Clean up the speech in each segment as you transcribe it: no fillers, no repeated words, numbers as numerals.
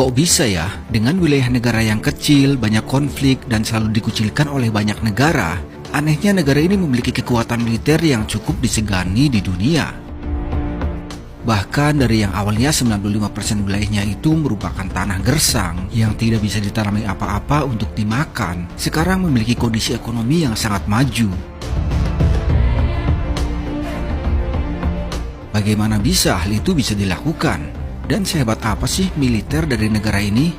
Kok bisa ya, dengan wilayah negara yang kecil, banyak konflik, dan selalu dikucilkan oleh banyak negara, anehnya negara ini memiliki kekuatan militer yang cukup disegani di dunia. Bahkan dari yang awalnya 95% wilayahnya itu merupakan tanah gersang yang tidak bisa ditanami apa-apa untuk dimakan, sekarang memiliki kondisi ekonomi yang sangat maju. Bagaimana bisa hal itu bisa dilakukan? Dan sehebat apa sih militer dari negara ini?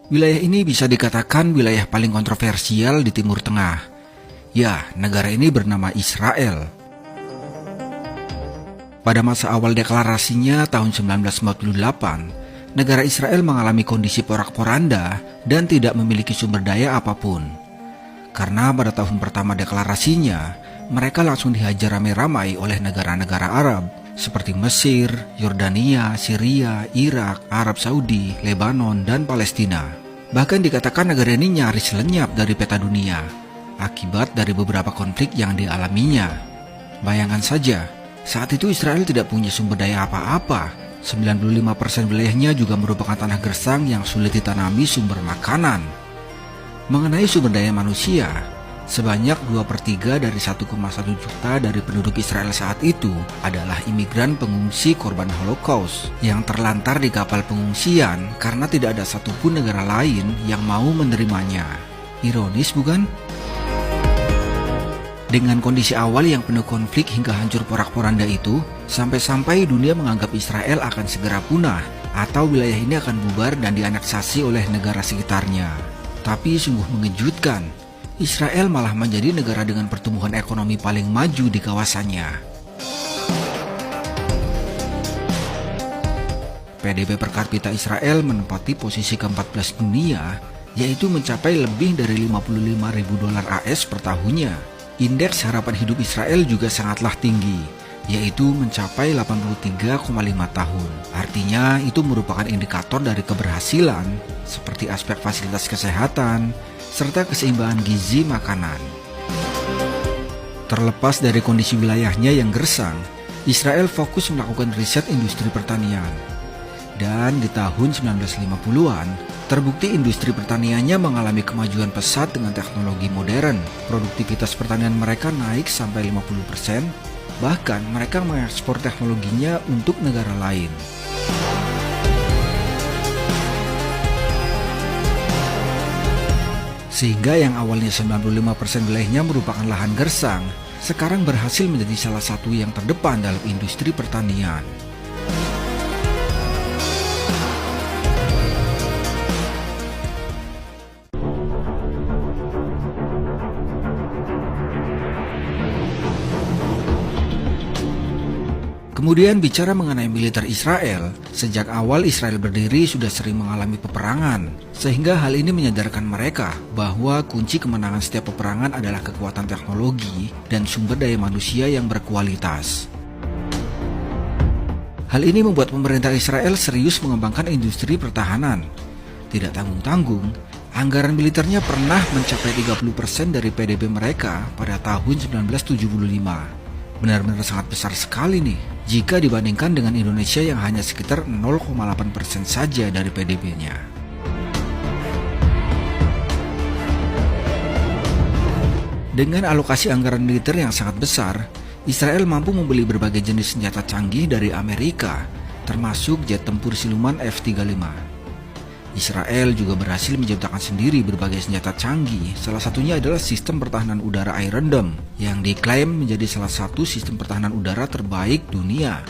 Wilayah ini bisa dikatakan wilayah paling kontroversial di Timur Tengah. Ya, negara ini bernama Israel. Pada masa awal deklarasinya tahun 1948, negara Israel mengalami kondisi porak-poranda dan tidak memiliki sumber daya apapun. Karena pada tahun pertama deklarasinya, mereka langsung dihajar ramai-ramai oleh negara-negara Arab seperti Mesir, Yordania, Syria, Irak, Arab Saudi, Lebanon, dan Palestina. Bahkan dikatakan negara ini nyaris lenyap dari peta dunia akibat dari beberapa konflik yang dialaminya. Bayangkan saja, saat itu Israel tidak punya sumber daya apa-apa. 95% wilayahnya juga merupakan tanah gersang yang sulit ditanami sumber makanan. Mengenai sumber daya manusia, sebanyak 2/3 dari 1,1 juta dari penduduk Israel saat itu adalah imigran pengungsi korban Holocaust yang terlantar di kapal pengungsian karena tidak ada satupun negara lain yang mau menerimanya. Ironis bukan? Dengan kondisi awal yang penuh konflik hingga hancur porak-poranda itu, sampai-sampai dunia menganggap Israel akan segera punah atau wilayah ini akan bubar dan dianeksasi oleh negara sekitarnya. Tapi sungguh mengejutkan, Israel malah menjadi negara dengan pertumbuhan ekonomi paling maju di kawasannya. PDB per kapita Israel menempati posisi ke-14 dunia, yaitu mencapai lebih dari 55.000 dolar AS per tahunnya. Indeks harapan hidup Israel juga sangatlah tinggi, yaitu mencapai 83,5 tahun. Artinya itu merupakan indikator dari keberhasilan seperti aspek fasilitas kesehatan serta keseimbangan gizi makanan. Terlepas dari kondisi wilayahnya yang gersang, Israel fokus melakukan riset industri pertanian. Dan di tahun 1950-an, terbukti industri pertaniannya mengalami kemajuan pesat dengan teknologi modern. Produktivitas pertanian mereka naik sampai 50%, bahkan mereka mengekspor teknologinya untuk negara lain. Sehingga yang awalnya 95% wilayahnya merupakan lahan gersang, sekarang berhasil menjadi salah satu yang terdepan dalam industri pertanian. Kemudian bicara mengenai militer Israel, sejak awal Israel berdiri sudah sering mengalami peperangan, sehingga hal ini menyadarkan mereka bahwa kunci kemenangan setiap peperangan adalah kekuatan teknologi dan sumber daya manusia yang berkualitas. Hal ini membuat pemerintah Israel serius mengembangkan industri pertahanan. Tidak tanggung-tanggung, anggaran militernya pernah mencapai 30% dari PDB mereka pada tahun 1975. Benar-benar sangat besar sekali nih, jika dibandingkan dengan Indonesia yang hanya sekitar 0,8% saja dari PDB-nya. Dengan alokasi anggaran militer yang sangat besar, Israel mampu membeli berbagai jenis senjata canggih dari Amerika, termasuk jet tempur siluman F-35. Israel juga berhasil menciptakan sendiri berbagai senjata canggih, salah satunya adalah sistem pertahanan udara Iron Dome, yang diklaim menjadi salah satu sistem pertahanan udara terbaik dunia.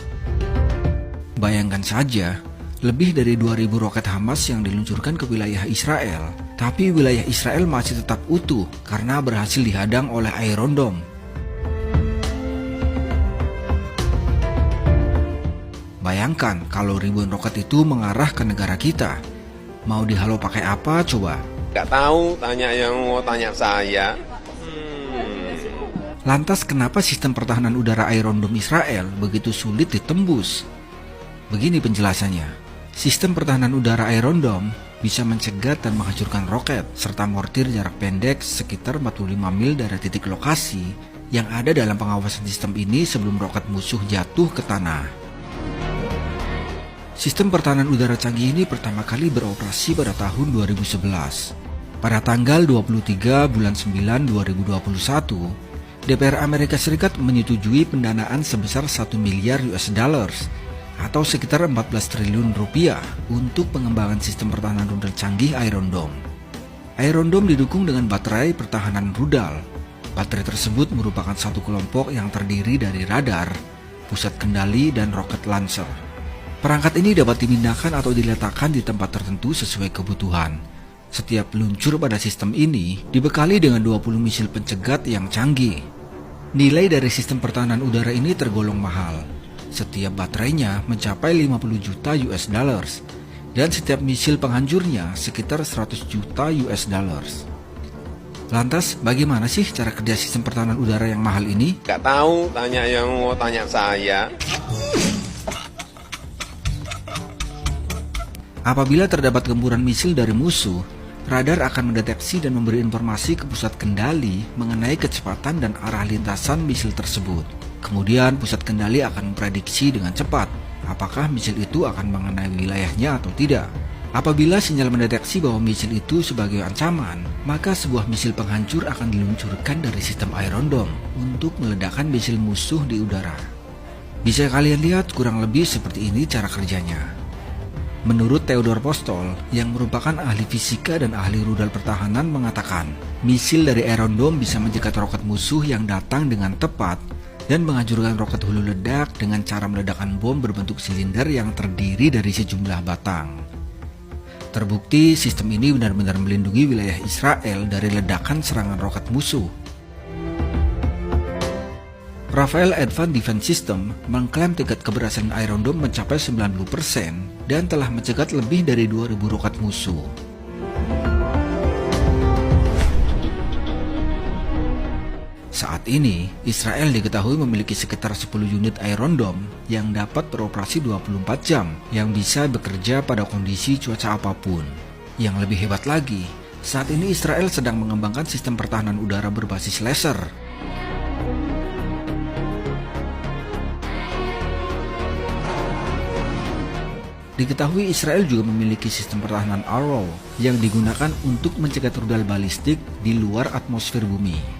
Bayangkan saja, lebih dari 2.000 roket Hamas yang diluncurkan ke wilayah Israel, tapi wilayah Israel masih tetap utuh karena berhasil dihadang oleh Iron Dome. Bayangkan kalau ribuan roket itu mengarah ke negara kita. Mau dihalau pakai apa coba? Gak tahu, tanya yang mau tanya saya. Lantas kenapa sistem pertahanan udara Iron Dome Israel begitu sulit ditembus? Begini penjelasannya. Sistem pertahanan udara Iron Dome bisa mencegat dan menghancurkan roket serta mortir jarak pendek sekitar 45 mil dari titik lokasi yang ada dalam pengawasan sistem ini sebelum roket musuh jatuh ke tanah. Sistem pertahanan udara canggih ini pertama kali beroperasi pada tahun 2011. Pada tanggal 23 bulan 9 2021, DPR Amerika Serikat menyetujui pendanaan sebesar 1 miliar US dollars atau sekitar 14 triliun rupiah untuk pengembangan sistem pertahanan rudal canggih Iron Dome. Iron Dome didukung dengan baterai pertahanan rudal. Baterai tersebut merupakan satu kelompok yang terdiri dari radar, pusat kendali, dan rocket launcher. Perangkat ini dapat dimindahkan atau diletakkan di tempat tertentu sesuai kebutuhan. Setiap peluncur pada sistem ini dibekali dengan 20 misil pencegat yang canggih. Nilai dari sistem pertahanan udara ini tergolong mahal. Setiap baterainya mencapai 50 juta US dollars dan setiap misil penghancurnya sekitar 100 juta US dollars. Lantas, bagaimana sih cara kerja sistem pertahanan udara yang mahal ini? Nggak tahu, tanya yang mau tanya saya. Apabila terdapat gempuran misil dari musuh, radar akan mendeteksi dan memberi informasi ke pusat kendali mengenai kecepatan dan arah lintasan misil tersebut. Kemudian pusat kendali akan memprediksi dengan cepat apakah misil itu akan mengenai wilayahnya atau tidak. Apabila sinyal mendeteksi bahwa misil itu sebagai ancaman, maka sebuah misil penghancur akan diluncurkan dari sistem Iron Dome untuk meledakkan misil musuh di udara. Bisa kalian lihat kurang lebih seperti ini cara kerjanya. Menurut Theodor Postol, yang merupakan ahli fisika dan ahli rudal pertahanan, mengatakan misil dari Iron Dome bisa mencegat roket musuh yang datang dengan tepat dan menghancurkan roket hulu ledak dengan cara meledakkan bom berbentuk silinder yang terdiri dari sejumlah batang. Terbukti sistem ini benar-benar melindungi wilayah Israel dari ledakan serangan roket musuh. Rafael Advanced Defense System mengklaim tingkat keberhasilan Iron Dome mencapai 90% dan telah mencegat lebih dari 2.000 roket musuh. Saat ini, Israel diketahui memiliki sekitar 10 unit Iron Dome yang dapat beroperasi 24 jam, yang bisa bekerja pada kondisi cuaca apapun. Yang lebih hebat lagi, saat ini Israel sedang mengembangkan sistem pertahanan udara berbasis laser. Diketahui Israel juga memiliki sistem pertahanan Arrow yang digunakan untuk mencegat rudal balistik di luar atmosfer bumi.